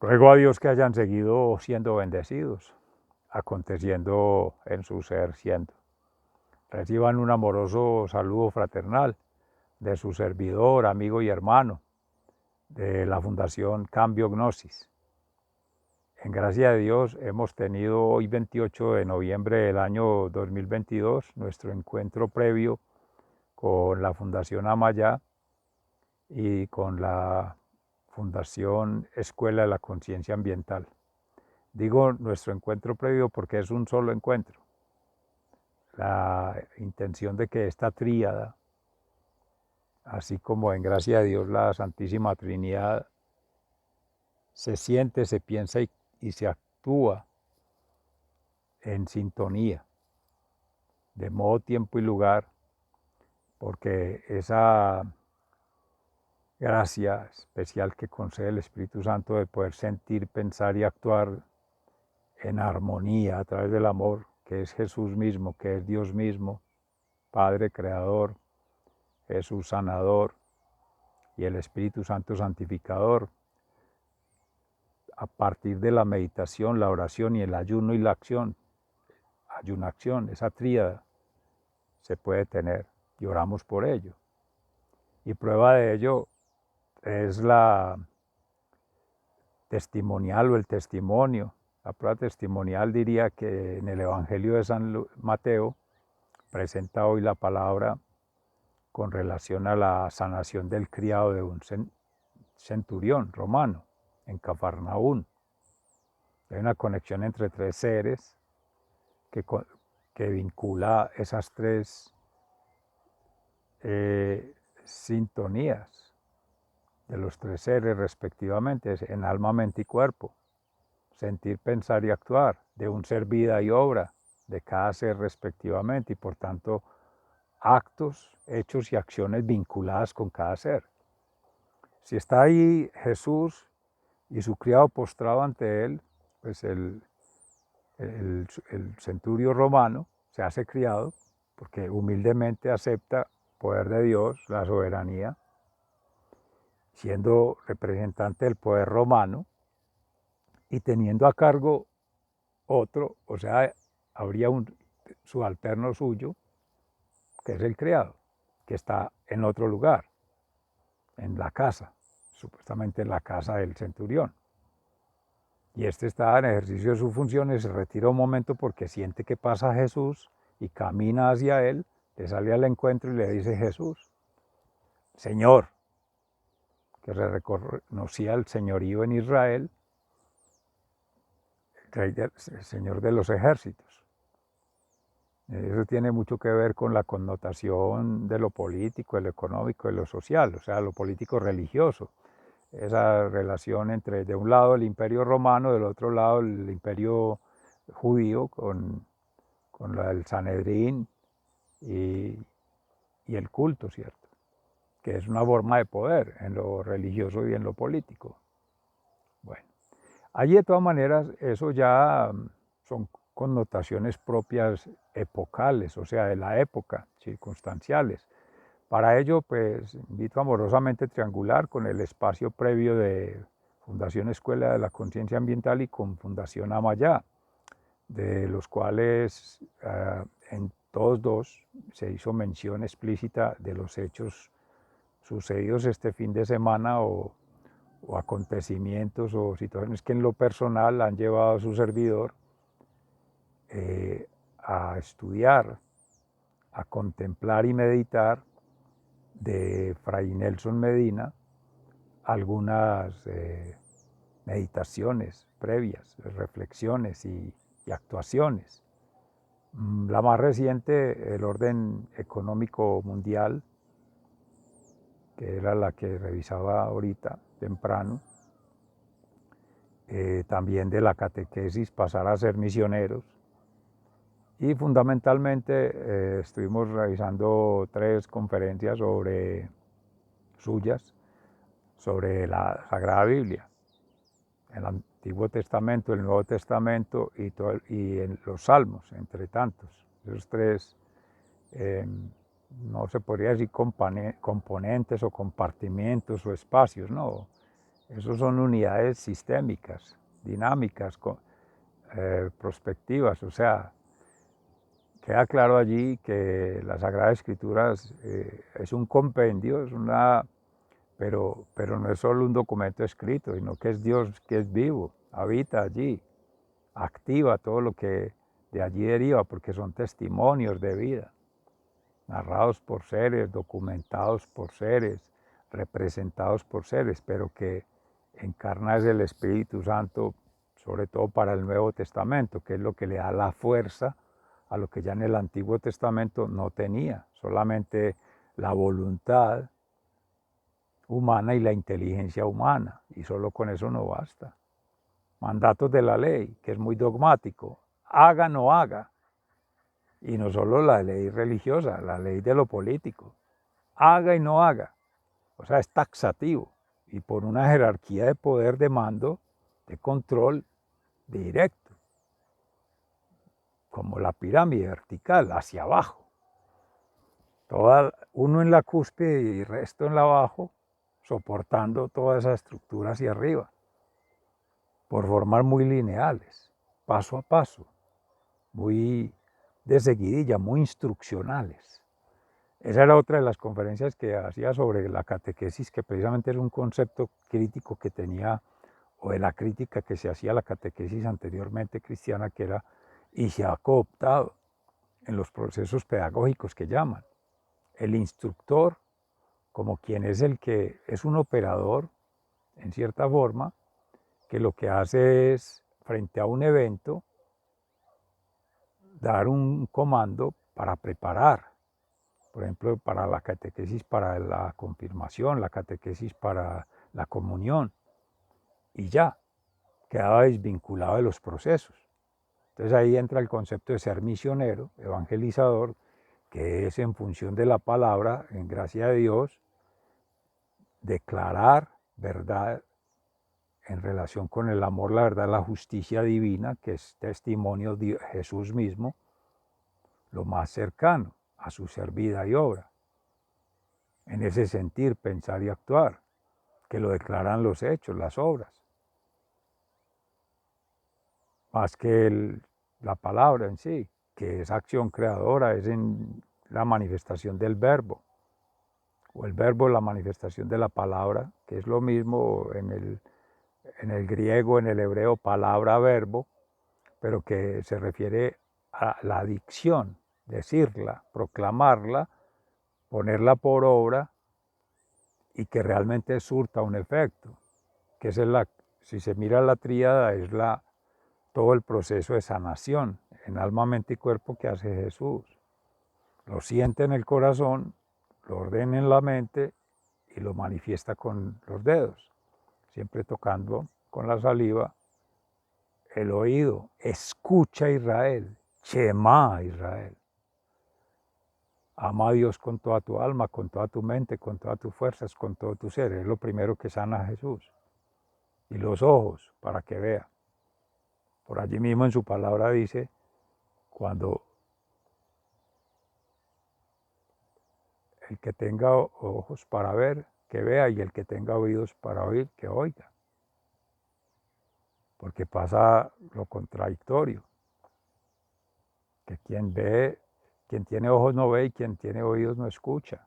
Ruego a Dios que hayan seguido siendo bendecidos, aconteciendo en su ser siendo. Reciban un amoroso saludo fraternal de su servidor, amigo y hermano de la Fundación Cambio Gnosis. En gracia de Dios hemos tenido hoy 28 de noviembre del año 2022 nuestro encuentro previo con la Fundación Amayá y con la Fundación Escuela de la Conciencia Ambiental. Digo nuestro encuentro previo porque es un solo encuentro. La intención de que esta tríada, así como en gracia de Dios la Santísima Trinidad, se siente, se piensa y se actúa en sintonía, de modo, tiempo y lugar, porque esa gracia especial que concede el Espíritu Santo de poder sentir, pensar y actuar en armonía a través del amor, que es Jesús mismo, que es Dios mismo, Padre Creador, Jesús Sanador y el Espíritu Santo Santificador, a partir de la meditación, la oración y el ayuno y la acción, ayunación, esa tríada se puede tener y oramos por ello. Y prueba de ello es la testimonial o el testimonio. La prueba testimonial diría que en el Evangelio de San Mateo presenta hoy la palabra con relación a la sanación del criado de un centurión romano en Cafarnaún. Hay una conexión entre tres seres que vincula esas tres sintonías de los tres seres respectivamente, en alma, mente y cuerpo. Sentir, pensar y actuar, de un ser vida y obra, de cada ser respectivamente, y por tanto actos, hechos y acciones vinculadas con cada ser. Si está ahí Jesús y su criado postrado ante él, pues el centurio romano se hace criado porque humildemente acepta el poder de Dios, la soberanía, siendo representante del poder romano y teniendo a cargo otro, o sea, habría un subalterno suyo, que es el criado, que está en otro lugar, en la casa, supuestamente en la casa del centurión. Y este está en ejercicio de sus funciones, se retira un momento porque siente que pasa Jesús y camina hacia él, le sale al encuentro y le dice: Jesús, Señor, que reconocía el señorío en Israel, el Señor de los ejércitos. Eso tiene mucho que ver con la connotación de lo político, de lo económico, de lo social, o sea, lo político religioso. Esa relación entre, de un lado, el imperio romano, del otro lado, el imperio judío, con el Sanedrín y el culto, ¿cierto? Que es una forma de poder en lo religioso y en lo político. Bueno, allí de todas maneras eso ya son connotaciones propias epocales, o sea, de la época, circunstanciales. Para ello, pues, invito amorosamente a triangular con el espacio previo de Fundación Escuela de la Conciencia Ambiental y con Fundación Amayá, de los cuales en todos dos se hizo mención explícita de los hechos sucedidos este fin de semana o acontecimientos o situaciones que en lo personal han llevado a su servidor a estudiar, a contemplar y meditar de Fray Nelson Medina algunas meditaciones previas, reflexiones y actuaciones. La más reciente, el orden económico mundial, que era la que revisaba ahorita temprano, también de la catequesis, pasar a ser misioneros. Y fundamentalmente estuvimos realizando 3 conferencias suyas sobre la Sagrada Biblia, el Antiguo Testamento, el Nuevo Testamento y en los Salmos, entre tantos. Esos 3, no se podría decir componentes o compartimientos o espacios, no, Esos son unidades sistémicas, dinámicas, prospectivas. O sea, queda claro allí que la Sagrada Escritura es un compendio, pero no es solo un documento escrito, sino que es Dios que es vivo, habita allí, activa todo lo que de allí deriva, porque son testimonios de vida, narrados por seres, documentados por seres, representados por seres, pero que encarna es el Espíritu Santo, sobre todo para el Nuevo Testamento, que es lo que le da la fuerza a lo que ya en el Antiguo Testamento no tenía, solamente la voluntad humana y la inteligencia humana, y solo con eso no basta. Mandatos de la ley, que es muy dogmático, haga, no haga, y no solo la ley religiosa, la ley de lo político, haga y no haga, o sea, es taxativo, y por una jerarquía de poder de mando, de control directo, como la pirámide vertical, hacia abajo. Uno en la cúspide y el resto en la abajo, soportando toda esa estructura hacia arriba, por formar muy lineales, paso a paso, muy de seguidilla, muy instruccionales. Esa era otra de las conferencias que hacía sobre la catequesis, que precisamente es un concepto crítico que tenía, o de la crítica que se hacía a la catequesis anteriormente cristiana, que era, y se ha cooptado en los procesos pedagógicos que llaman. El instructor, como quien es el que es un operador, en cierta forma, que lo que hace es, frente a un evento, dar un comando para preparar, por ejemplo, para la catequesis, para la confirmación, la catequesis para la comunión, y ya, quedaba desvinculado de los procesos. Entonces ahí entra el concepto de ser misionero, evangelizador, que es en función de la palabra, en gracia de Dios, declarar verdad en relación con el amor, la verdad, la justicia divina, que es testimonio de Jesús mismo, lo más cercano a su ser, vida y obra. En ese sentir, pensar y actuar, que lo declaran los hechos, las obras, más que la palabra en sí, que es acción creadora, es en la manifestación del verbo, o el verbo la manifestación de la palabra, que es lo mismo en el griego, en el hebreo, palabra-verbo, pero que se refiere a la dicción, decirla, proclamarla, ponerla por obra y que realmente surta un efecto, que es si se mira la tríada, es todo el proceso de sanación en alma, mente y cuerpo que hace Jesús. Lo siente en el corazón, lo ordena en la mente y lo manifiesta con los dedos, siempre tocando con la saliva el oído. Escucha Israel, Shema Israel. Ama a Dios con toda tu alma, con toda tu mente, con todas tus fuerzas, con todo tu ser. Es lo primero que sana a Jesús. Y los ojos, para que vea. Por allí mismo en su palabra dice, cuando el que tenga ojos para ver, que vea, y el que tenga oídos para oír, que oiga. Porque pasa lo contradictorio, que quien tiene ojos no ve y quien tiene oídos no escucha.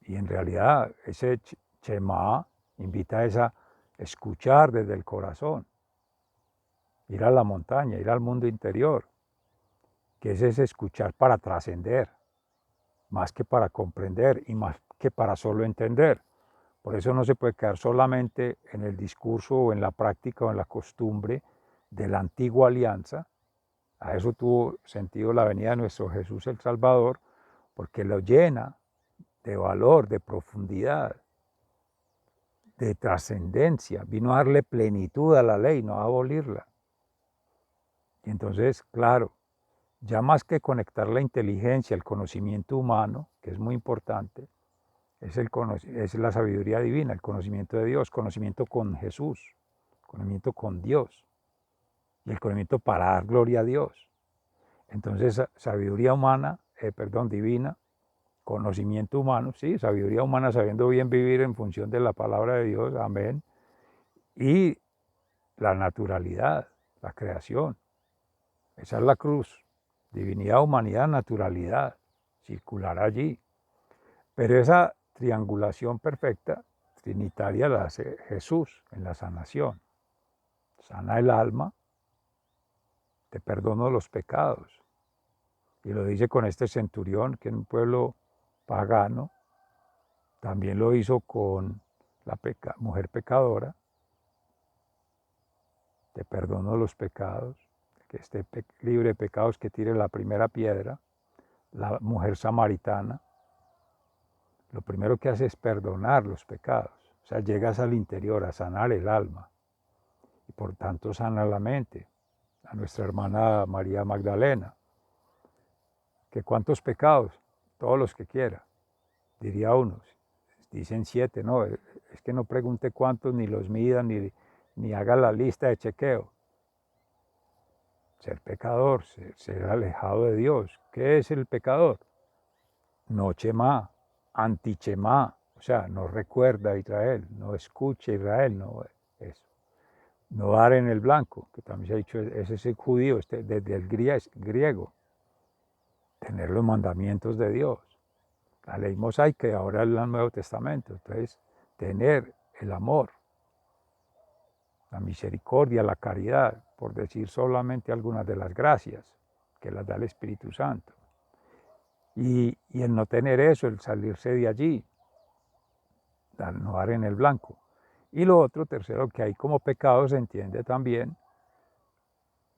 Y en realidad ese Shema invita a esa escuchar desde el corazón, ir a la montaña, ir al mundo interior, que es ese escuchar para trascender, más que para comprender y más que para solo entender. Por eso no se puede quedar solamente en el discurso o en la práctica o en la costumbre de la antigua alianza. A eso tuvo sentido la venida de nuestro Jesús el Salvador, porque lo llena de valor, de profundidad, de trascendencia. Vino a darle plenitud a la ley, no a abolirla. Y entonces, claro, ya más que conectar la inteligencia, el conocimiento humano, que es muy importante, es la sabiduría divina, el conocimiento de Dios, conocimiento con Jesús, conocimiento con Dios, y el conocimiento para dar gloria a Dios. Entonces, sabiduría humana, divina, conocimiento humano, sí, sabiduría humana sabiendo bien vivir en función de la palabra de Dios, amén, y la naturalidad, la creación. Esa es la cruz. Divinidad, humanidad, naturalidad. Circular allí. Pero esa triangulación perfecta, trinitaria, la hace Jesús en la sanación. Sana el alma, te perdono los pecados. Y lo dice con este centurión, que en un pueblo pagano, también lo hizo con la mujer pecadora. Te perdono los pecados, que esté libre de pecados, que tire la primera piedra. La mujer samaritana, lo primero que hace es perdonar los pecados. O sea, llegas al interior a sanar el alma y por tanto sana la mente. A nuestra hermana María Magdalena, que cuántos pecados, todos los que quiera, diría uno. Dicen 7, no, es que no pregunte cuántos, ni los mida, ni haga la lista de chequeo. Ser pecador, ser alejado de Dios. ¿Qué es el pecador? No chema, antichema, o sea, no recuerda a Israel, no escucha a Israel, no eso. No dar en el blanco, que también se ha dicho, ese es el judío, desde el griego. Tener los mandamientos de Dios. La ley mosaica y ahora el Nuevo Testamento. Entonces, tener el amor, la misericordia, la caridad, por decir solamente algunas de las gracias que las da el Espíritu Santo. Y el no tener eso, el salirse de allí, no dar en el blanco. Y lo otro, tercero, que hay como pecado, se entiende también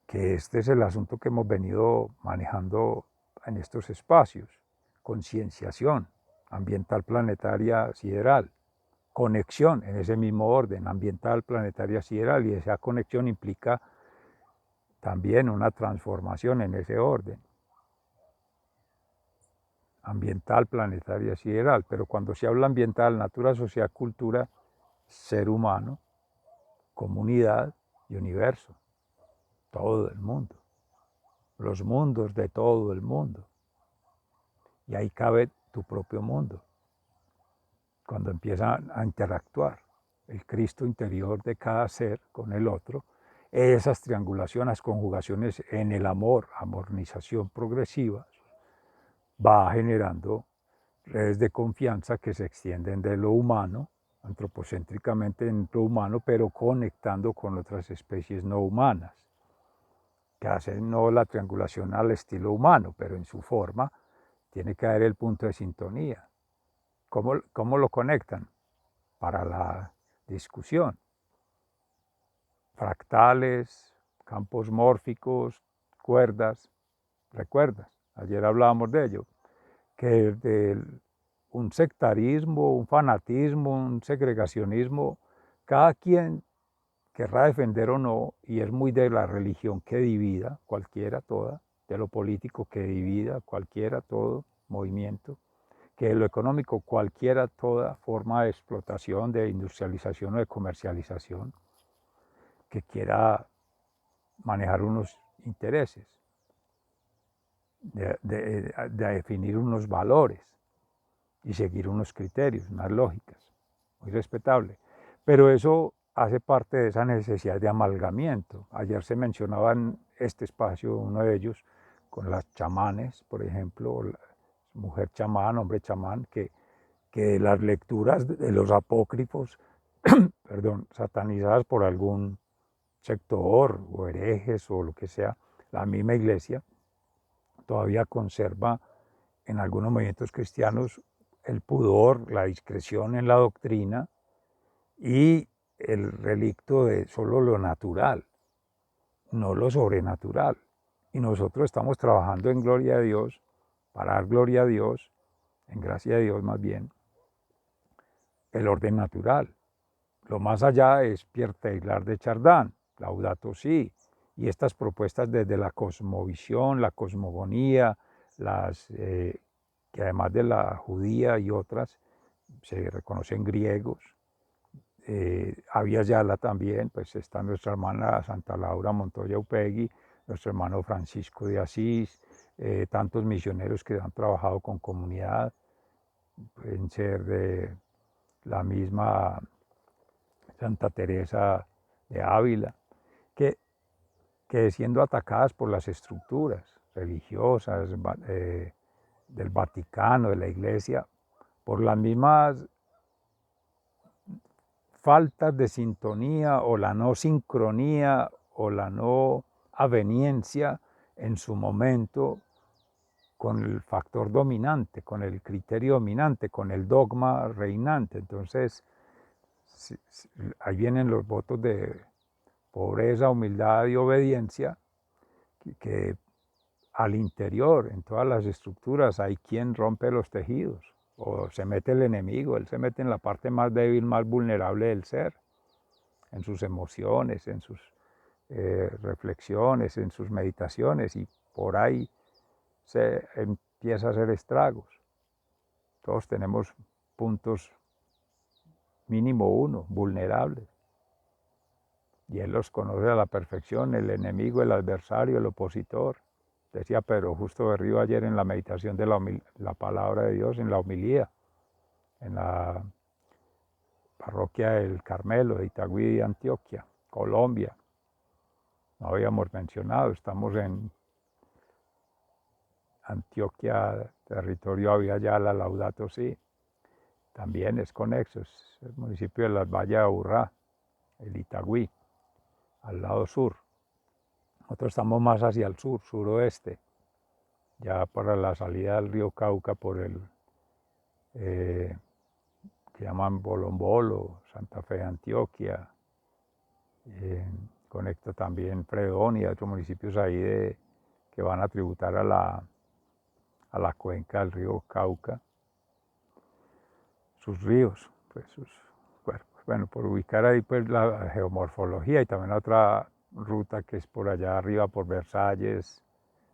que este es el asunto que hemos venido manejando en estos espacios: concienciación ambiental, planetaria, sideral, conexión en ese mismo orden, ambiental, planetaria, sideral, y esa conexión implica también una transformación en ese orden, ambiental, planetaria, sideral. Pero cuando se habla ambiental, natura, sociedad, cultura, ser humano, comunidad y universo, todo el mundo, los mundos de todo el mundo. Y ahí cabe tu propio mundo, cuando empiezan a interactuar el Cristo interior de cada ser con el otro, esas triangulaciones, conjugaciones en el amor, amornización progresiva, va generando redes de confianza que se extienden de lo humano, antropocéntricamente en lo humano, pero conectando con otras especies no humanas, que hacen no la triangulación al estilo humano, pero en su forma tiene que haber el punto de sintonía. ¿Cómo lo conectan? Para la discusión. Fractales, campos mórficos, cuerdas. ¿Recuerdas? Ayer hablábamos de ello. Que un sectarismo, un fanatismo, un segregacionismo, cada quien querrá defender o no, y es muy de la religión que divida, cualquiera, toda, de lo político que divida, cualquiera, todo, movimiento, que de lo económico, cualquiera, toda forma de explotación, de industrialización o de comercialización, que quiera manejar unos intereses, de definir unos valores y seguir unos criterios, unas lógicas, muy respetable. Pero eso hace parte de esa necesidad de amalgamiento. Ayer se mencionaba en este espacio, uno de ellos, con las chamanes, por ejemplo, mujer chamán, hombre chamán, que las lecturas de los apócrifos, perdón, satanizadas por algún sector o herejes o lo que sea, la misma iglesia todavía conserva en algunos movimientos cristianos el pudor, la discreción en la doctrina y el relicto de solo lo natural, no lo sobrenatural. Y nosotros estamos trabajando en gloria a Dios, para dar gloria a Dios, en gracia de Dios más bien, el orden natural. Lo más allá es Pierre Teilhard de Chardin, Laudato Si, y estas propuestas desde la cosmovisión, la cosmogonía, que además de la judía y otras, se reconocen griegos. Había Yala también, pues está nuestra hermana Santa Laura Montoya Upegui, nuestro hermano Francisco de Asís, tantos misioneros que han trabajado con comunidad, pueden ser de la misma Santa Teresa de Ávila, que siendo atacadas por las estructuras religiosas del Vaticano, de la Iglesia, por las mismas faltas de sintonía o la no sincronía o la no aveniencia en su momento con el factor dominante, con el criterio dominante, con el dogma reinante. Entonces, ahí vienen los votos de pobreza, humildad y obediencia, que al interior, en todas las estructuras, hay quien rompe los tejidos, o se mete el enemigo, él se mete en la parte más débil, más vulnerable del ser, en sus emociones, en sus reflexiones, en sus meditaciones, y por ahí se empieza a hacer estragos. Todos tenemos puntos, mínimo uno, vulnerables. Y él los conoce a la perfección, el enemigo, el adversario, el opositor. Decía Pedro Justo Berrío ayer en la meditación de la palabra de Dios, en la homilía, en la parroquia del Carmelo de Itagüí, Antioquia, Colombia. No habíamos mencionado, estamos en Antioquia, territorio Aviala, Laudato Si. También es conexo, es el municipio de Las Vallas de Aburrá, el Itagüí, al lado sur. Nosotros estamos más hacia el sur, suroeste, ya para la salida del río Cauca por el que llaman Bolombolo, Santa Fe de Antioquia, conecta también Fredón y otros municipios ahí que van a tributar a la cuenca del río Cauca, sus ríos, pues sus cuerpos. Bueno, por ubicar ahí pues la geomorfología y también otra ruta que es por allá arriba por Versalles,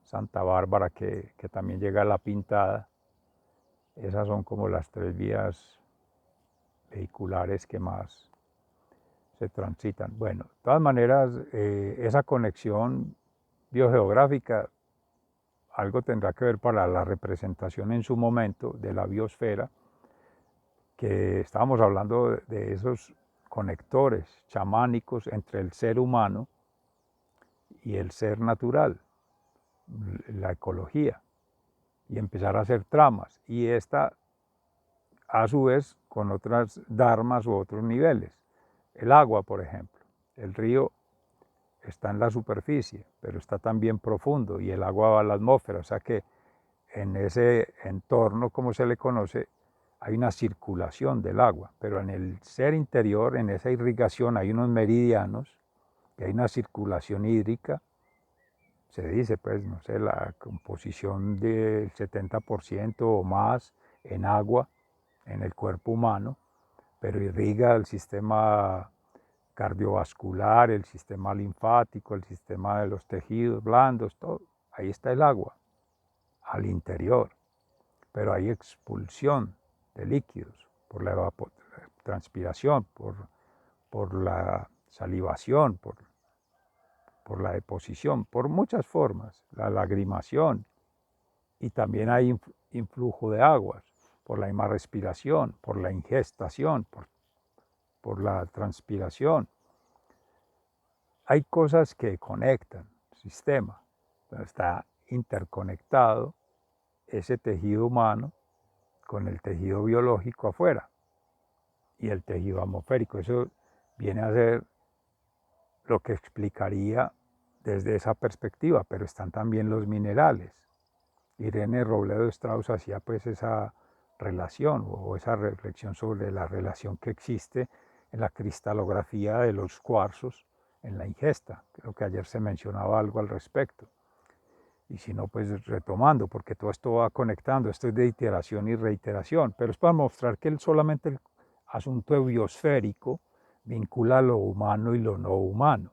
Santa Bárbara, que también llega a La Pintada. Esas son como las 3 vías vehiculares que más se transitan. Bueno, de todas maneras, esa conexión biogeográfica algo tendrá que ver para la representación en su momento de la biosfera, que estábamos hablando de esos conectores chamánicos entre el ser humano y el ser natural, la ecología, y empezar a hacer tramas. Y esta, a su vez, con otras dharmas u otros niveles. El agua, por ejemplo. El río está en la superficie, pero está también profundo y el agua va a la atmósfera. O sea que en ese entorno, como se le conoce, hay una circulación del agua, pero en el ser interior, en esa irrigación, hay unos meridianos y hay una circulación hídrica. Se dice, pues, no sé, la composición del 70% o más en agua en el cuerpo humano, pero irriga el sistema cardiovascular, el sistema linfático, el sistema de los tejidos blandos, todo. Ahí está el agua, al interior, pero hay expulsión de líquidos por la transpiración, por la salivación, por la deposición, por muchas formas, la lagrimación, y también hay influjo de aguas, por la misma respiración, por la ingestación, por la transpiración. Hay cosas que conectan el sistema, está interconectado ese tejido humano con el tejido biológico afuera y el tejido atmosférico. Eso viene a ser lo que explicaría desde esa perspectiva, pero están también los minerales. Irene Robledo Strauss hacía pues esa relación o esa reflexión sobre la relación que existe en la cristalografía de los cuarzos en la ingesta. Creo que ayer se mencionaba algo al respecto. Y si no, pues retomando, porque todo esto va conectando, esto es de iteración y reiteración, pero es para mostrar que solamente el asunto biosférico vincula lo humano y lo no humano.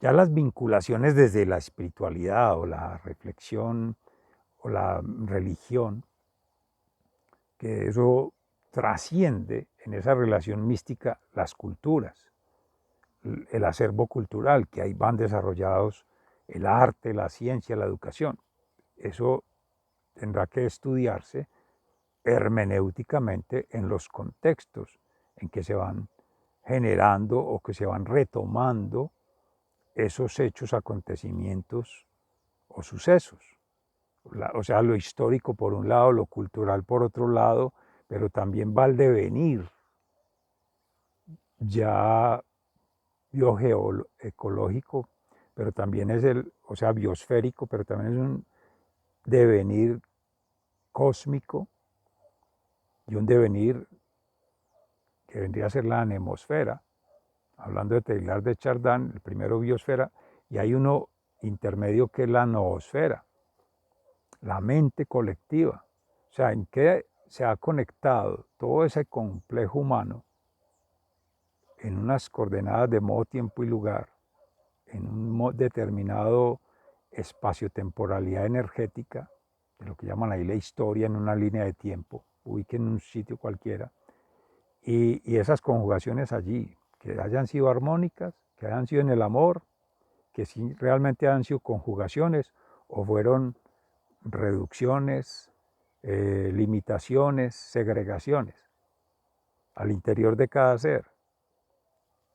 Ya las vinculaciones desde la espiritualidad o la reflexión o la religión, que eso trasciende en esa relación mística las culturas, el acervo cultural, que ahí van desarrollados el arte, la ciencia, la educación. Eso tendrá que estudiarse hermenéuticamente en los contextos en que se van generando o que se van retomando esos hechos, acontecimientos o sucesos. O sea, lo histórico por un lado, lo cultural por otro lado, pero también va al devenir ya biogeoecológico, pero también es o sea, biosférico, pero también es un devenir cósmico y un devenir que vendría a ser la anemosfera, hablando de Teilhard de Chardin, el primero biosfera, y hay uno intermedio que es la noosfera, la mente colectiva. O sea, en qué se ha conectado todo ese complejo humano en unas coordenadas de modo, tiempo y lugar, en un determinado espacio-temporalidad energética, de lo que llaman ahí la historia en una línea de tiempo, ubiquen en un sitio cualquiera, y esas conjugaciones allí, que hayan sido armónicas, que hayan sido en el amor, que si realmente han sido conjugaciones o fueron reducciones, limitaciones, segregaciones al interior de cada ser,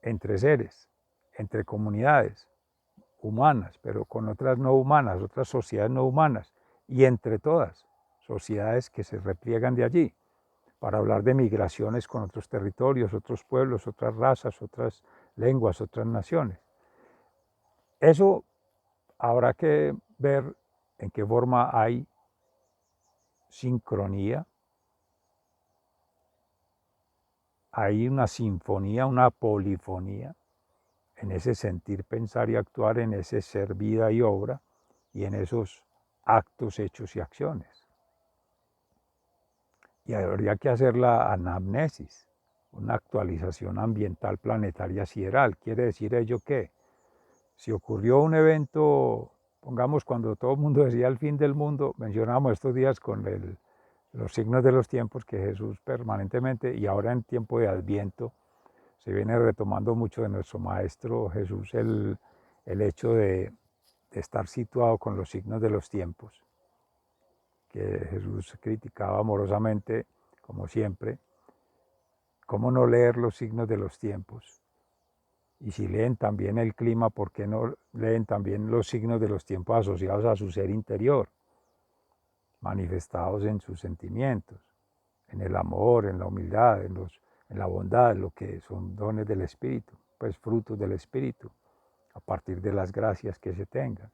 entre seres, entre comunidades humanas, pero con otras no humanas, otras sociedades no humanas, y entre todas, sociedades que se repliegan de allí, para hablar de migraciones con otros territorios, otros pueblos, otras razas, otras lenguas, otras naciones. Eso habrá que ver en qué forma hay sincronía, hay una sinfonía, una polifonía en ese sentir, pensar y actuar, en ese ser, vida y obra, y en esos actos, hechos y acciones. Y habría que hacer la anamnesis, una actualización ambiental planetaria sideral. ¿Quiere decir ello que si ocurrió un evento, pongamos cuando todo el mundo decía el fin del mundo, mencionamos estos días con los signos de los tiempos que Jesús permanentemente, y ahora en tiempo de Adviento, se viene retomando mucho de nuestro Maestro Jesús el hecho de estar situado con los signos de los tiempos, que Jesús criticaba amorosamente, como siempre. ¿Cómo no leer los signos de los tiempos? Y si leen también el clima, ¿por qué no leen también los signos de los tiempos asociados a su ser interior, manifestados en sus sentimientos, en el amor, en la humildad, en la bondad, lo que son dones del Espíritu, pues frutos del Espíritu, a partir de las gracias que se tengan,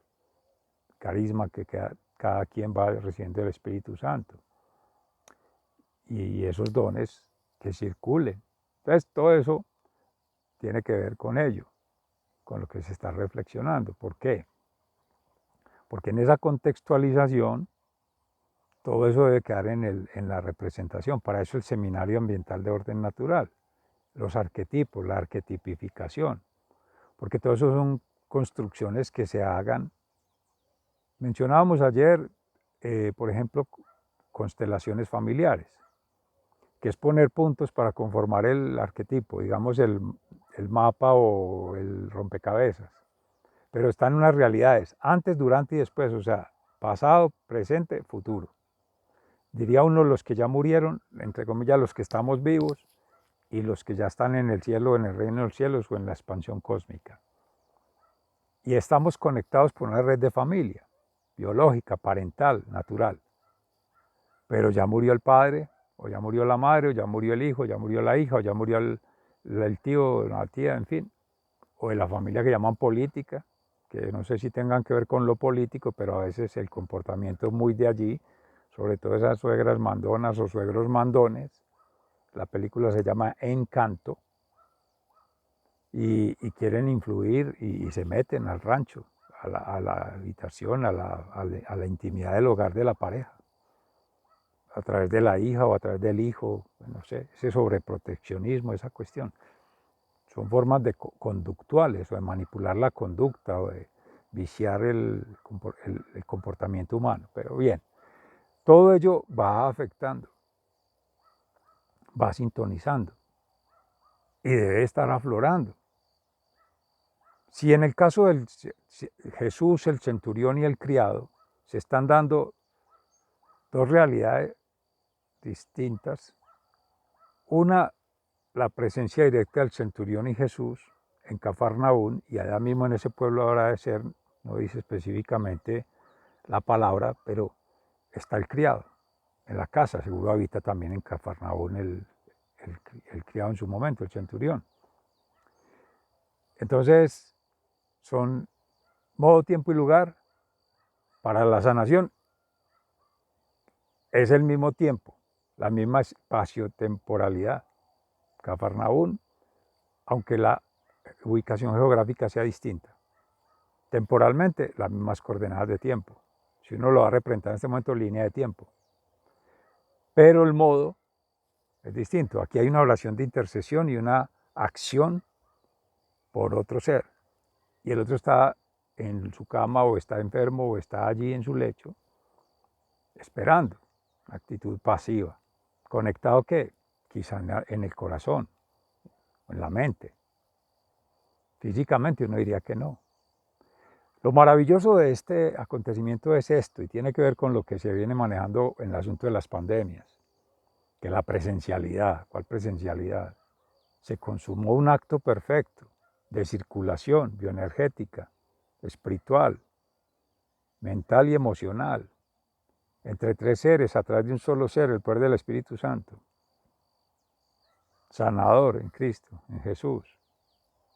carisma que cada quien va recibiendo del Espíritu Santo, y esos dones que circulen. Entonces todo eso tiene que ver con ello, con lo que se está reflexionando. ¿Por qué? Porque en esa contextualización todo eso debe quedar en la representación. Para eso el Seminario Ambiental de Orden Natural, los arquetipos, la arquetipificación, porque todo eso son construcciones que se hagan. Mencionábamos ayer, por ejemplo, constelaciones familiares, que es poner puntos para conformar el arquetipo, digamos el mapa o el rompecabezas. Pero están unas realidades, antes, durante y después, o sea, pasado, presente, futuro. Diría uno los que ya murieron, entre comillas, los que estamos vivos, y los que ya están en el cielo, en el reino de los cielos o en la expansión cósmica. Y estamos conectados por una red de familia, biológica, parental, natural. Pero ya murió el padre, o ya murió la madre, o ya murió el hijo, o ya murió la hija, o ya murió el tío, la tía, en fin. O de la familia que llaman política, que no sé si tengan que ver con lo político, pero a veces el comportamiento es muy de allí, sobre todo esas suegras mandonas o suegros mandones. La película se llama Encanto, y quieren influir y se meten al rancho, a la habitación, a la intimidad del hogar de la pareja, a través de la hija o a través del hijo, no sé, ese sobreproteccionismo, esa cuestión. Son formas conductuales o de manipular la conducta o de viciar el comportamiento humano. Pero bien, todo ello va afectando, va sintonizando y debe estar aflorando. Si en el caso de Jesús, el centurión y el criado, se están dando dos realidades distintas, una la presencia directa del centurión y Jesús en Cafarnaún, y allá mismo en ese pueblo habrá de ser, no dice específicamente la palabra, pero está el criado en la casa, seguro habita también en Cafarnaún el criado en su momento, el centurión. Entonces, son modo, tiempo y lugar para la sanación. Es el mismo tiempo, la misma espacio-temporalidad. Cafarnaún, aunque la ubicación geográfica sea distinta. Temporalmente, las mismas coordenadas de tiempo. Si uno lo va a representar en este momento, línea de tiempo. Pero el modo es distinto. Aquí hay una oración de intercesión y una acción por otro ser. Y el otro está en su cama o está enfermo o está allí en su lecho, esperando. Actitud pasiva. ¿Conectado qué? Quizá en el corazón, en la mente. Físicamente uno diría que no. Lo maravilloso de este acontecimiento es esto, y tiene que ver con lo que se viene manejando en el asunto de las pandemias, que la presencialidad. ¿Cuál presencialidad? Se consumó un acto perfecto de circulación bioenergética, espiritual, mental y emocional, entre tres seres, a través de un solo ser, el poder del Espíritu Santo, sanador en Cristo, en Jesús,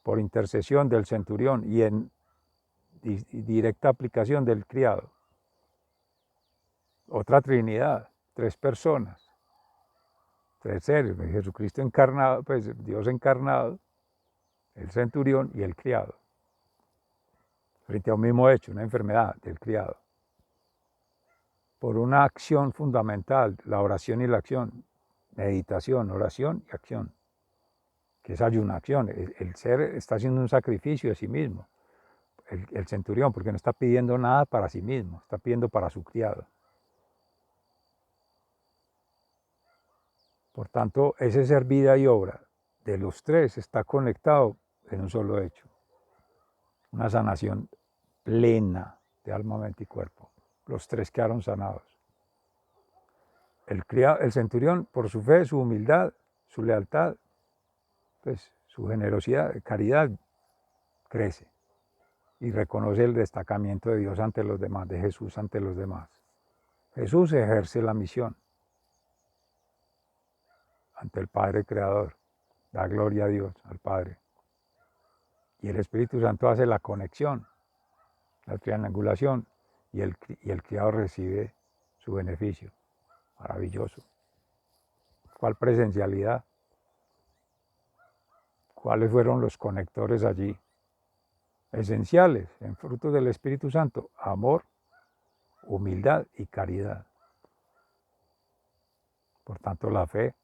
por intercesión del centurión y en directa aplicación del criado. Otra Trinidad, tres personas, tres seres, Jesucristo encarnado, pues Dios encarnado, el centurión y el criado, frente a un mismo hecho, una enfermedad del criado, por una acción fundamental, la oración y la acción, meditación, oración y acción, que es ayunación. El ser está haciendo un sacrificio de sí mismo, el centurión, porque no está pidiendo nada para sí mismo, está pidiendo para su criado. Por tanto, ese ser, vida y obra de los tres está conectado en un solo hecho. Una sanación plena de alma, mente y cuerpo. Los tres quedaron sanados. El centurión, por su fe, su humildad, su lealtad, pues su generosidad, caridad, crece y reconoce el destacamiento de Dios ante los demás, de Jesús ante los demás. Jesús ejerce la misión ante el Padre Creador, da gloria a Dios, al Padre. Y el Espíritu Santo hace la conexión, la triangulación, y el criado recibe su beneficio. Maravilloso. ¿Cuál presencialidad? ¿Cuáles fueron los conectores allí? Esenciales, en frutos del Espíritu Santo, amor, humildad y caridad. Por tanto, la fe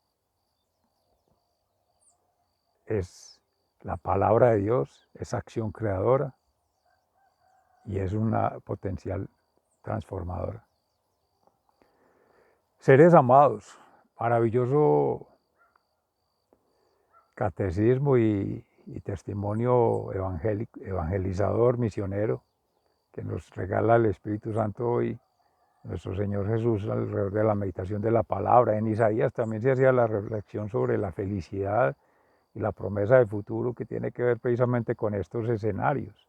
es la palabra de Dios, es acción creadora y es una potencial transformadora. Seres amados, maravilloso catecismo y testimonio evangelizador, misionero, que nos regala el Espíritu Santo hoy, nuestro Señor Jesús, alrededor de la meditación de la palabra. En Isaías también se hacía la reflexión sobre la felicidad y la promesa de futuro, que tiene que ver precisamente con estos escenarios.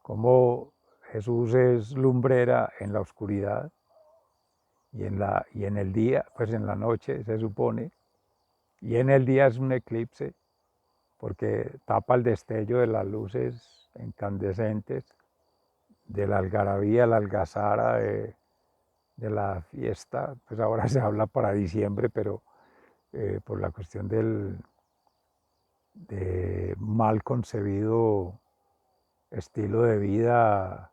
Cómo Jesús es lumbrera en la oscuridad y en el día, pues en la noche se supone, y en el día es un eclipse, porque tapa el destello de las luces incandescentes, de la algarabía, la algazara de la fiesta. Pues ahora se habla para diciembre, pero por la cuestión de mal concebido estilo de vida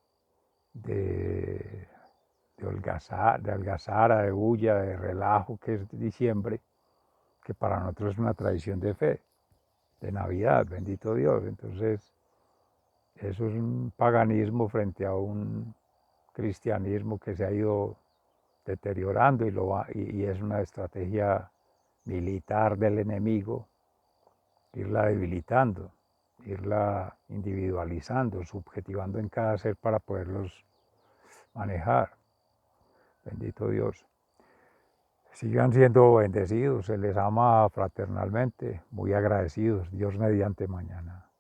de algazara, de bulla, de relajo, que es diciembre, que para nosotros es una tradición de fe, de Navidad, bendito Dios. Entonces, eso es un paganismo frente a un cristianismo que se ha ido deteriorando y es una estrategia militar del enemigo, irla debilitando, irla individualizando, subjetivando en cada ser para poderlos manejar. Bendito Dios. Sigan siendo bendecidos, se les ama fraternalmente, muy agradecidos, Dios mediante mañana.